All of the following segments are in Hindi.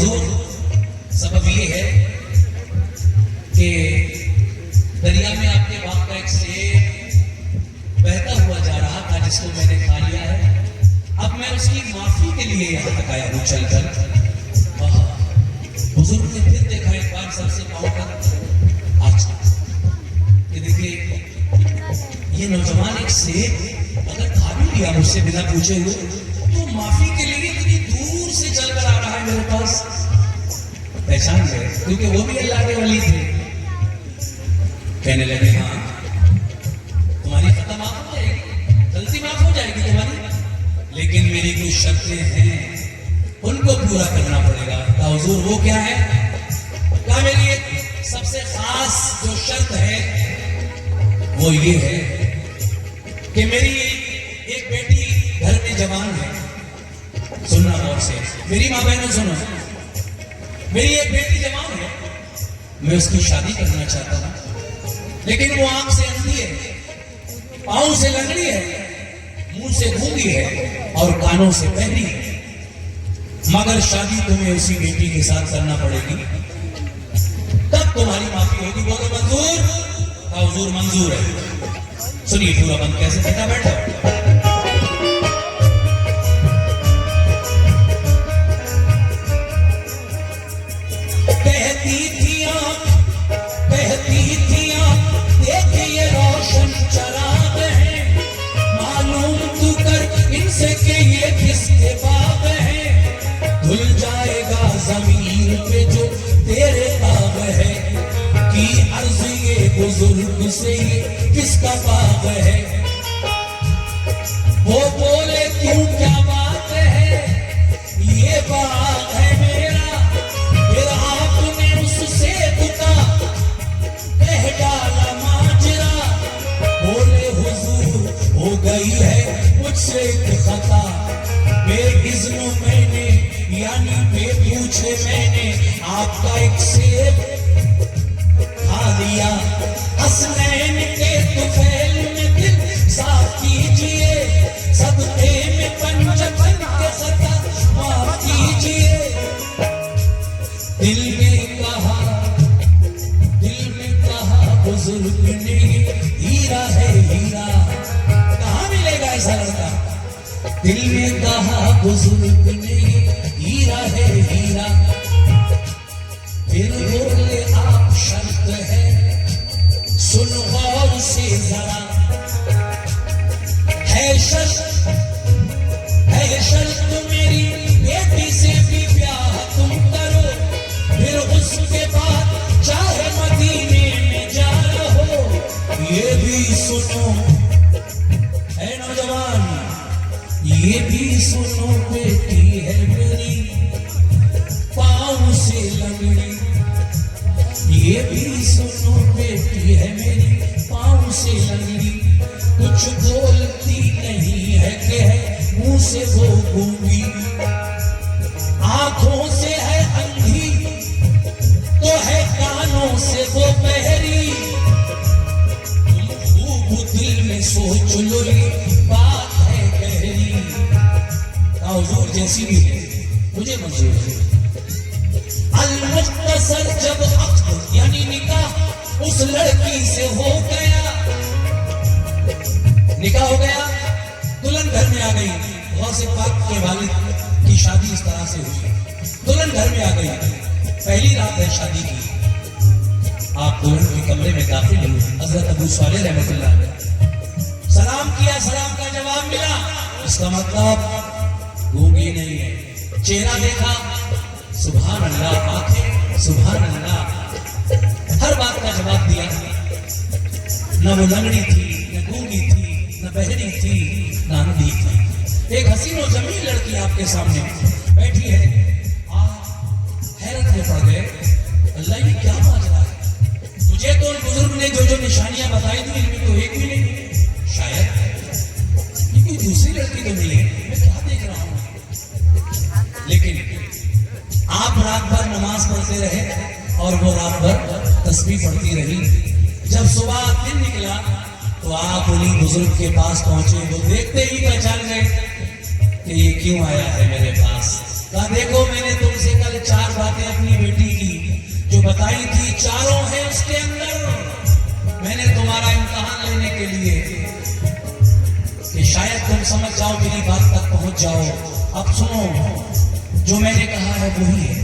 हुजूर सबब ये है कि दरिया में आपके बाप का एक सेब बहता हुआ जा रहा था जिसको मैंने खा लिया है। अब मैं उसकी माफी के लिए यहाँ तक आया हूँ चलकर। बुजुर्ग ने फिर देखा एक बार सबसे कहकर, अच्छा कि देखिए ये नौजवान एक सेब अगर खा भी लिया मुझसे बिना पूछे हुए तो माफी के लिए इतनी दूर से चलकर आ रहा है मेरे पास। पहचान गए क्योंकि वो भी अल्लाह के वली थे। कहने लगे हाँ तुम्हारी खत्म माफ हो जाएगी, गलती माफ हो जाएगी तुम्हारी, लेकिन मेरी कुछ शर्तें हैं उनको पूरा करना पड़ेगा। तो हुजूर वो क्या है? क्या मेरी एक सबसे खास जो शर्त है वो ये है कि मेरी एक बेटी घर में जवान है। सुनना गौर से, मेरी माँ बहनों सुनो, मेरी एक बेटी जवान है, मैं उसकी शादी करना चाहता हूं, लेकिन वो आंख से अंधी है, पांव से लंगड़ी है, मुंह से गूंगी है और कानों से बहरी है, मगर शादी तुम्हें उसी बेटी के साथ करना पड़ेगी, तब तुम्हारी माफी होगी। बोलो मंजूर? का हुजूर मंजूर है। सुनिए पूरा बंद कैसे कहता बैठा। कहती थी देख ये रोशन चराग है, मालूम तू कर इनसे के ये किसके बाग है, धुल जाएगा जमीन पे जो तेरे बाग है, कि अर्ज ये बुजुर्ग से ये किसका बाग है। वो बोले क्यों क्या बात है, ये बाग है मेरा, फिर आपने उससे दुका कह डाला माजरा। बोले हुजूर हो गई है मुझसे एक खता, बेइज़्न मैंने यानी बेपूछे मैंने आपका एक सेब खा लिया। हसनैन के तुफैल में दिल साफ कीजिए, सदक़े में पंजतन के खता माफ कीजिए। दिल में कहा बुजुर्ग ने हीरा है हीरा, कहाँ मिलेगा ऐसा लड़का? दिल में कहा बुजुर्ग ने हीरा है हीरा, फिर बोले आप शर्त है सुन गौर से जरा, है शर्त मेरी बेटी से भी ब्याह तुम करो, फिर उसके बाद चाहे मदीने में जा रहो। ये भी सुनो है नौजवान, ये भी सुनो बेटी है मेरी पाँव से लंगड़ी, ये भी सुनो बेटी है मेरी पाँव से लंगड़ी, कुछ बोलती नहीं है कि है मुंह से वो गूंगी, आंखों से है अंधी तो है कानों से वो बहरी, तुम खूब दिल में सोच लो ये बात है गहरी। हुजूर जैसी भी है मुझे मंजूर है। अल-मुख्तसर जब अक़्द यानी निकाह उस लड़की से हो गया, निकाह हो गया, दुल्हन घर में आ गई। गौसे पाक के वालिद की शादी इस तरह से हुई, दुल्हन घर में आ गई, पहली रात है शादी की। आप दुल्हन के कमरे में दाखिल हुए, हज़रत अबू सालेह रहमतुल्लाह अलैह सलाम किया, सलाम का जवाब मिला, इसका मतलब गूंगी नहीं है। चेहरा देखा, सुभान अल्लाह, आंखें सुभान अल्लाह, हर बात का जवाब दिया। न वो लंगड़ी थी, न गूंगी थी, न बहरी थी, न अंधी थी। एक हसीन और जमील लड़की आपके सामने बैठी है। आप हैरत में पड़ गए, अल्लाह ये क्या माजरा है? मुझे तो बुजुर्ग ने जो जो निशानियां बताई थी इनमें तो एक भी नहीं, शायद ये कोई दूसरी लड़की तो नहीं है, मैं क्या देख रहा हूं। लेकिन आप रात भर नमाज पढ़ते रहे और वो रात भर तस्बीह पढ़ती रही। जब सुबह दिन निकला तो आप उन्हीं बुजुर्ग के पास पहुंचे, वो देखते ही पहचान गए कि ये क्यों आया है मेरे पास। कहा देखो मैंने तुमसे कल 4 बातें अपनी बेटी की जो बताई थी, चारों है उसके अंदर। मैंने तुम्हारा इम्तिहान लेने के लिए कि शायद तुम समझ जाओ, मेरी बात तक पहुंच जाओ। अब सुनो, जो मैंने कहा है वही है।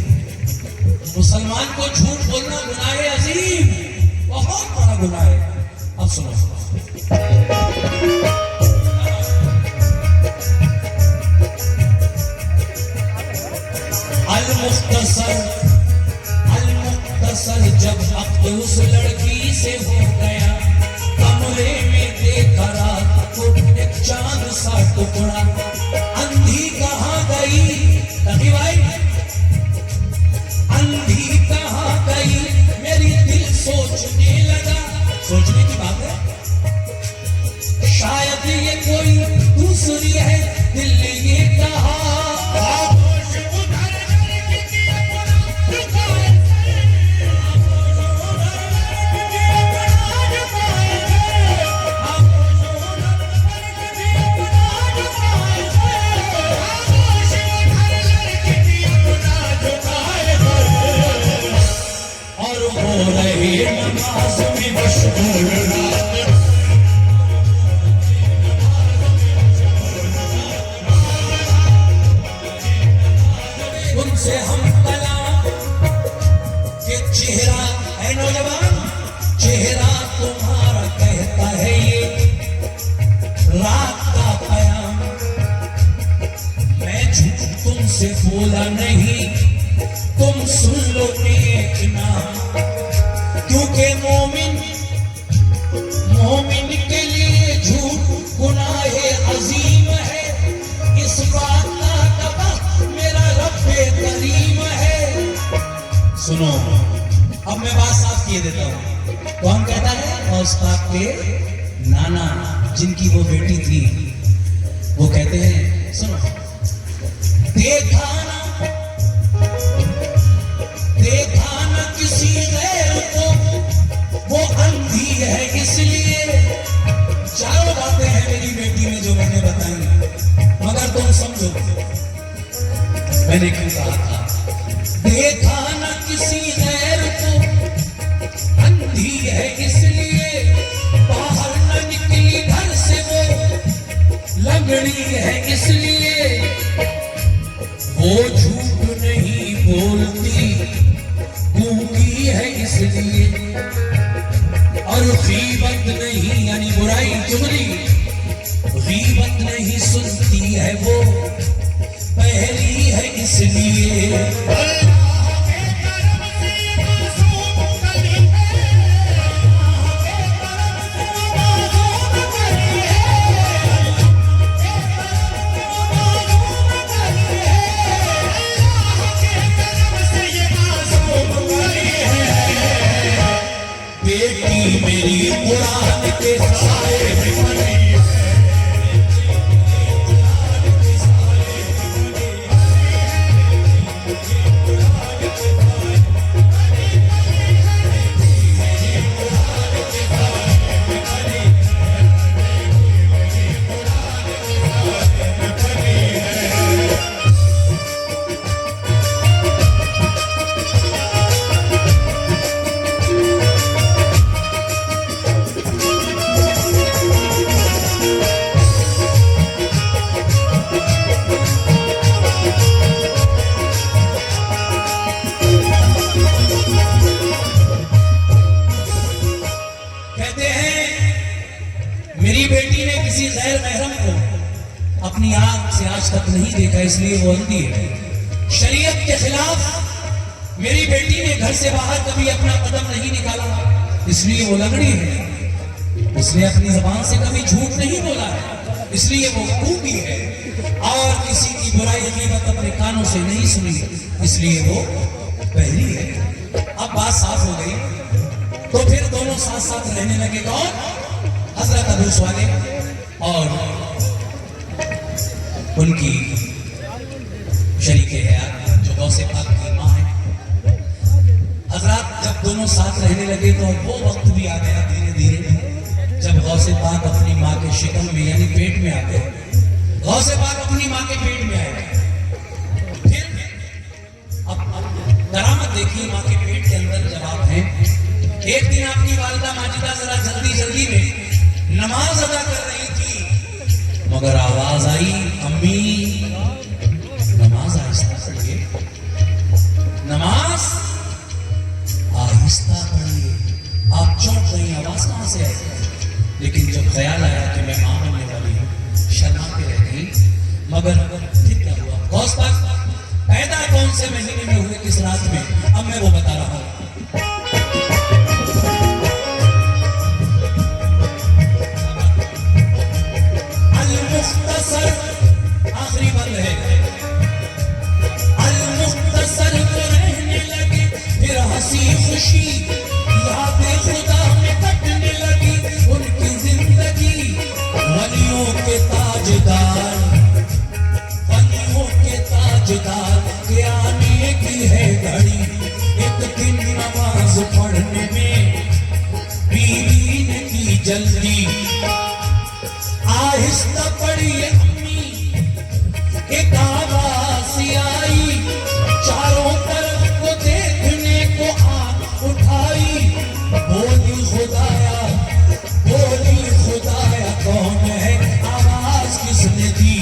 मुसलमान को झूठ बोलना गुनाह है अजीम, बहुत बड़ा गुनाह है। अब सुनो, अल-मुख्तसर जब वक्त उस लड़की से हो गया, कमरे में देखा रात को एक चांद सा टुकड़ा। अंधी कहाँ गई तभी भाई, अंधी कहाँ गई मेरी दिल सोचने लगा। सोचने की बात है, शायद ये कोई दूसरी है, दिल ने ये कहा। उनसे हम कलाम के चेहरा है नौजवान, चेहरा तुम्हारा कहता है ये रात का प्याम। मैं झूठ तुमसे बोला नहीं, तुम सुन लो एक नाम, क्योंकि मोमिन के लिए झूठ गुनाहे अजीम है। इस बात का गवाह मेरा रब्बे करीम है। सुनो, अब मैं बात साफ किए देता हूं। कौन कहता है? गौस पाक के नाना जिनकी वो बेटी थी, वो कहते हैं, सुनो, देखा ना किसी गैर को, वो अंधी है इसलिए। चारों बातें हैं मेरी बेटी में जो मैंने बताई, मगर तुम समझो मैंने क्यों कहा था। देखा ना किसी गैर को, अंधी है इसलिए। बाहर न निकली घर से वो, लंगड़ी है इसलिए। वो झूठ नहीं बोलती, गूंगी है इसलिए। और गीबत नहीं यानी बुराई चुगली, गीबत नहीं सुनती है वो, पहली है इसलिए। बेटी मेरी कुरान के साए में बनी है। मेरी बेटी ने किसी गैर महरम को अपनी आंख से आज तक नहीं देखा, इसलिए वो अंधी है। शरीयत के खिलाफ मेरी बेटी ने घर से बाहर कभी अपना कदम नहीं निकाला, इसलिए वो लंगड़ी है। उसने अपनी जबान से कभी झूठ नहीं बोला है, इसलिए वो खूबी है। और किसी की बुराई गीबत अपने कानों से नहीं सुनी, इसलिए वो पहली है। अब बात साफ हो गई, तो फिर दोनों साथ साथ रहने लगे। कौन? हजरत अबू सालेह और उनकी शरीके हयात जो गौसे पाक की माँ है। हजरत जब दोनों साथ रहने लगे तो वो वक्त भी आ गया धीरे धीरे जब गौसे पाक अपनी माँ के शिकम में यानी पेट में आ गए। गौसे पाक अपनी माँ के पेट में आए। फिर देखिए माँ के पेट के अंदर जब आप हैं, एक दिन आपकी वालिदा माजिदा जरा जल्दी जल्दी में नमाज अदा कर रही थी, मगर आवाज आई, अम्मी नमाज आहिस्ता पढ़िए, नमाज आहिस्ता पढ़िए। आप चौंक गई, आवाज कहां से आई? लेकिन जब ख्याल आया कि मैं मां बनने वाली हूं, शर्मा के रह गई। मगर फिर क्या हुआ? गौस पाक पैदा कौन से महीने में हुए, किस रात में, अब मैं वो बता रहा हूं। अल-मुख्तसर आखिरी बंद है। अल-मुख्तसर को रहने लगे, फिर हंसी खुशी यादें खुदा में कटने लगी उनकी जिंदगी। वलियों के ताजदार, वलियों के ताजदार के आने की है घड़ी। एक दिन नमाज पढ़ने में बीवी ने की जल्दी, आहिस्ता पढ़िए अम्मी, एक आवाज आई, चारों तरफ को देखने को आंख उठाई। बोली खुदाया, बोली खुदाया कौन है, आवाज किसने दी?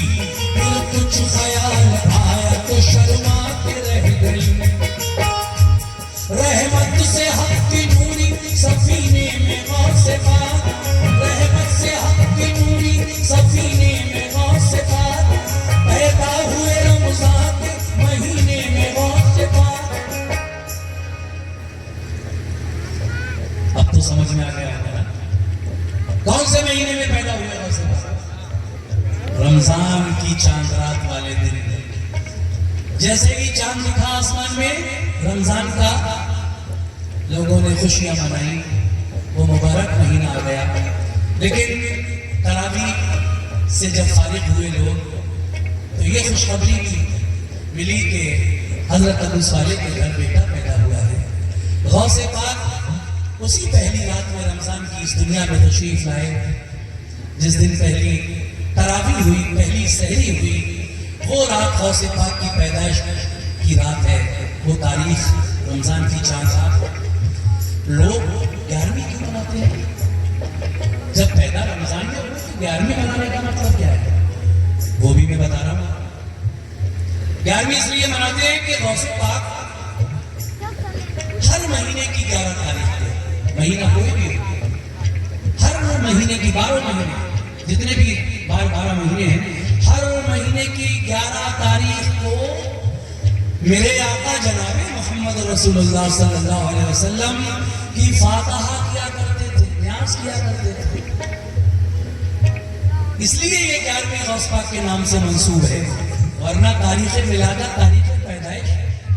फिर कुछ ख्याल आया तो शर्मा के रह गई। रहमत से हक की नूरी सफीने में गौस से पार, रहमत से हक की नूरी सफीने में गौस से पार, पैदा हुए रमजान के महीने में गौस से पार। अब तो समझ में आ गया है कौन से महीने में पैदा हुए गौस से पार? रमजान की चांद रात वाले दिन। जैसे ही चांद दिखा आसमान में, रमजान का लोगों ने खुशियां मनाई, वो मुबारक महीना आ गया। लेकिन तरावी से जब फारिग हुए लोग, तो ये खुशखबरी मिली कि हजरत अबू सालेह के घर बेटा पैदा हुआ है। गौसे पाक उसी पहली रात में रमजान की इस दुनिया में तशरीफ लाए, जिस दिन पहली तरावी हुई, पहली सहरी हुई, वो रात गौसे पाक की पैदाइश की रात है। वो तारीख रमजान की चांद रात। लोग 11वीं क्यों मनाते हैं? जब पैदा रमजान में हो तो 11वीं मनाने का मतलब क्या है? वो भी मैं बता रहा हूं। 11वीं इसलिए मनाते हैं कि गौसे पाक हर महीने की 11 तारीख को, महीना कोई भी हो, हर महीने की 12 महीने जितने भी 12 महीने हैं, हर महीने की 11 तारीख को मेरे आका जनाबे मोहम्मद रसूलुल्लाह सल्लल्लाहु अलैहि वसल्लम की फातिहा किया करते थे, न्यास किया करते थे। इसलिए ये 11वीं गौस पाक के नाम से मंसूब है, वरना तारीख मिलादा, तारीख पैदाइश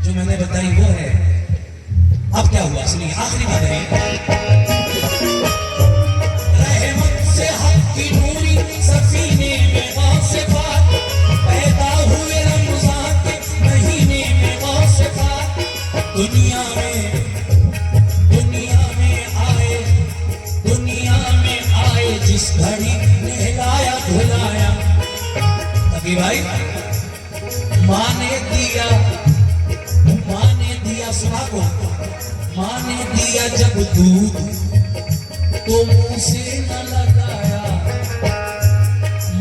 जो मैंने बताई वो है। अब क्या हुआ सुनिए, आखिरी बात है। रहमत से हक की नूरी सफीने में गौस पाक, पैदा हुए रमजान के महीने में गौस पाक। दुनिया में आए जिस घड़ी नहलाया धुलाया, तभी भाई माँ ने दिया सुना को, माँ ने दिया जब दूध तो मुंह से न लगाया,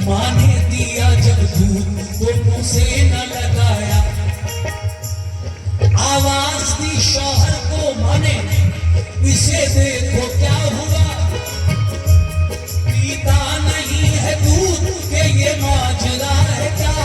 माँ ने दिया जब दूध तो मुंह से न लगाया। आवाज दी शौहर को माने, इसे देखो क्या हुआ, पीता नहीं है दूध के ये माजरा है क्या?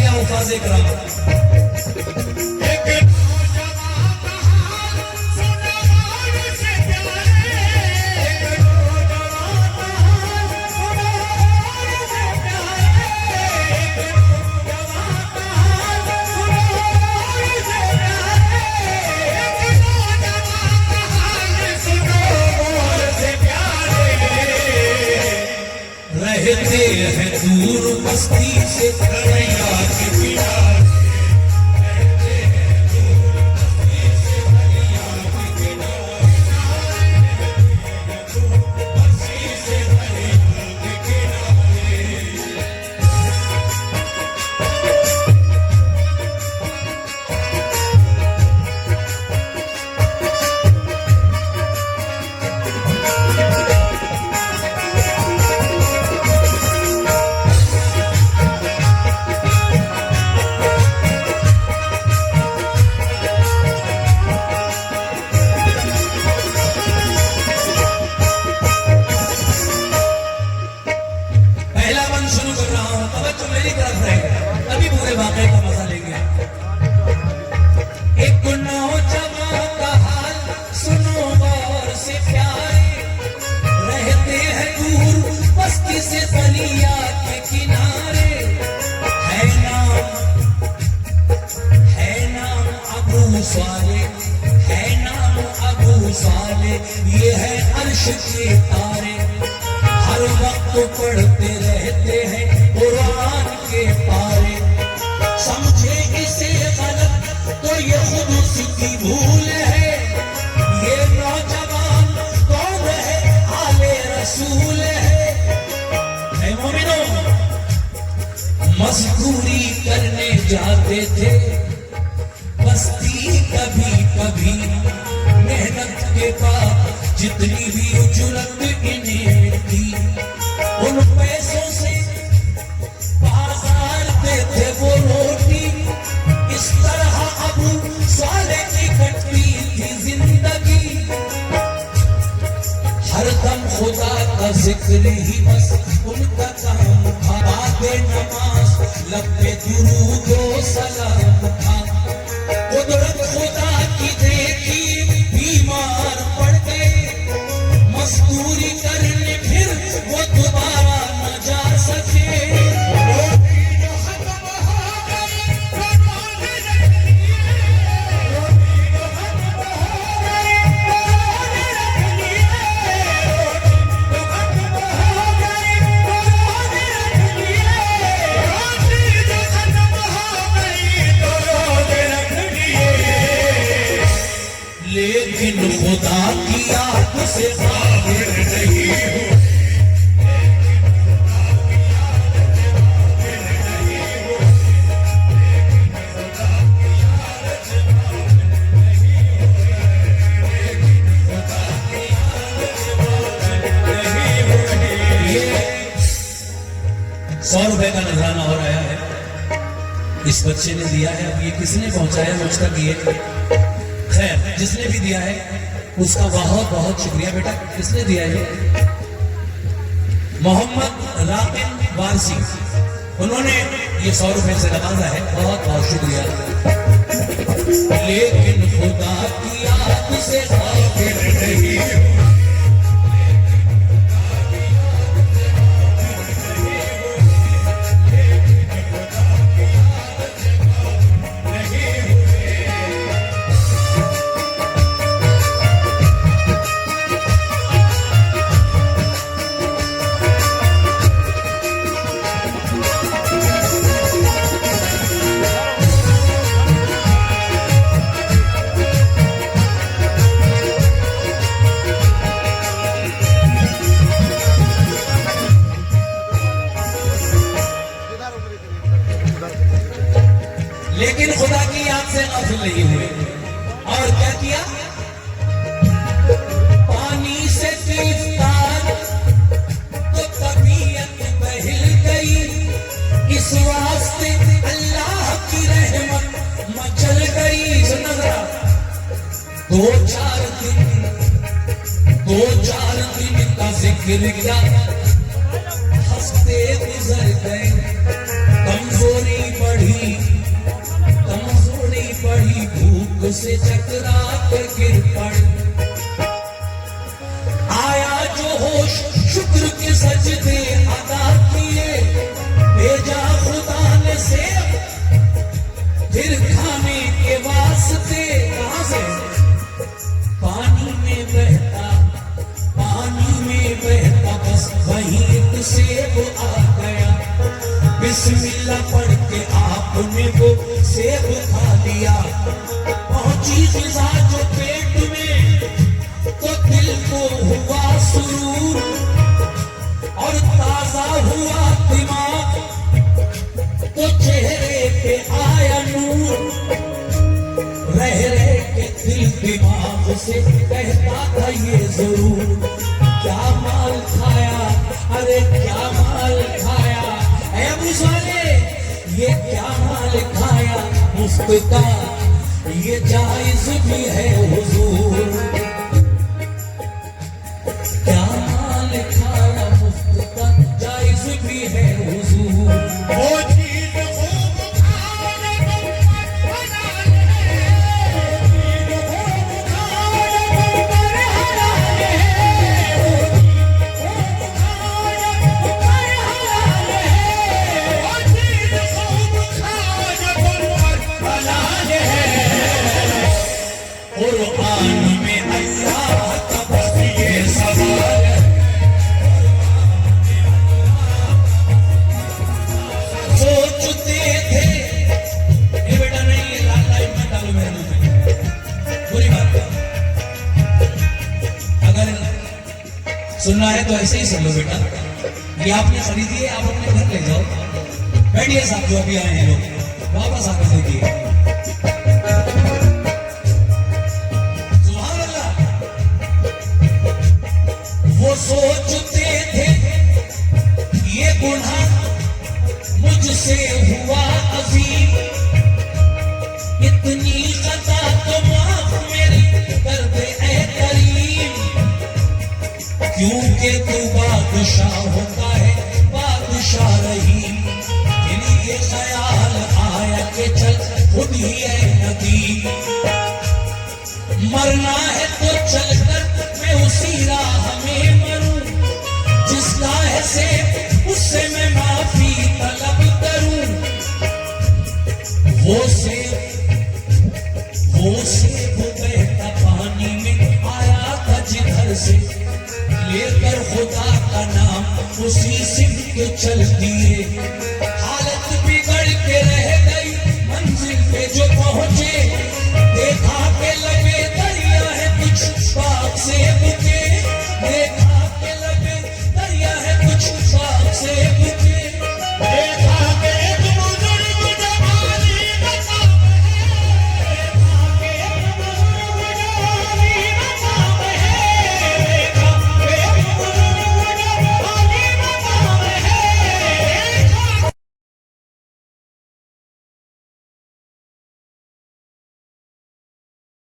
लिया हुफाज़े कराम। रहते हैं दूर बस्ती से दरिया के किनारे, रहते हैं दूर बस्ती से दरिया के किनारे, दूर बस्ती से दरिया के किनारे। शुरू कर रहा हूं, तवज्जो मेरी तरफ रहेगा, तभी पूरे वाक़े का मजा लेंगे। एक नौजवान का हाल सुनो गौर से प्यारे, रहते हैं दूर बस्ती से दरिया के किनारे, है नाम अबू साले, है नाम अबू साले, ये है अर्श के तारे, हर वक्त पढ़ते रहते हैं कुरान के पारे, समझे इसे गलत तो ये खुद उसकी भूल है, ये नौजवान कौन है आले रसूल है मोमिनों। मजदूरी करने जाते थे बस्ती कभी कभी, मेहनत के बाद जितनी भी उजरत इन्हें मिलती, उन पैसों से बाजार देते वो रोटी, इस तरह अबू साले की कटती थी जिंदगी, हरदम खुदा का जिक्र ही बस उनका काम था, बातें नमाज लब पे दुरूद व सलाम था, कुदरत खुदा की देखी बीमार पड़ गए, मजदूरी करने फिर वो दोबारा न जा सके, लेकिन खुदा की याद से बाहर नहीं हो, ये 100 रुपए का नजराना हो रहा है, इस बच्चे ने दिया है, अब ये किसने पहुंचाया मुझ तक, ये खैर जिसने भी दिया है उसका बहुत बहुत शुक्रिया। बेटा किसने दिया है? मोहम्मद राकिब वारसी, उन्होंने ये 100 रुपए से नवाजा है, बहुत बहुत शुक्रिया। लेकिन खुदा की याद से गाफिल नहीं हो, लेकिन खुदा की याद से गाफिल नहीं हुए, और क्या किया? पानी से गिरफ्तार तो तबीयत बहल गई, इस वास्ते अल्लाह की रहमत मचल गई। सुना जरा, दो चार दिन का जिक्र किया, हंसते गुजर गए, कमजोरी बढ़ी से टकरा कर गिर पड़। आया जो होश शुक्र के सजदे अदा किए, भेजा खुदा ने से फिर खाने के वास्ते। कहां से? पानी में बहता बस वहीं एक सेब आ गया। बिस्मिल्लाह पढ़ के आपने वो सेब खा लिया। पहुंची ग़िज़ा जो पेट में तो दिल को हुआ सुरूर और ताजा हुआ दिमाग तो चेहरे पे आया नूर। रह के दिल दिमाग से कहता था ये जरूर, क्या माल खाया, अरे क्या माल खाया, ऐ अबू साले ये क्या माल खाया मुफ्त का, ये जायज भी है हुजूर। क्या माल खाया मुफ्त का, जायज भी है हुजूर। वो चीज खूब खाने को बना कुरान में अल्लाह का बस ये सवाल है। सोचते थे ये बेटा नहीं, ये लाल लाइट मत डालो मेरे मुंह में, बुरी बात है। अगर सुनना है तो ऐसे ही सुन लो बेटा। ये आपने खरीदी है, आप अपने घर ले जाओ। बैठिए साहब जो अभी आए हैं लोग, वापस आकर देखिए। वो सोचते थे ये गुनाह मुझसे हुआ अजीम, इतनी खता तो माफ मेरी कर दे ऐ करीम। क्योंकि तू बादशाह होता है, बादशाह रहीम। इन्हीं ये ख्याल आया कि चल खुद ही है नदीम। मरना है तो चलकर मैं उसी राह में मरूं, जिस राह से उससे मैं माफी तलब करूं। वो से बहता पानी में आया था जिधर से, लेकर खुदा का नाम उसी सिमत चल दिए।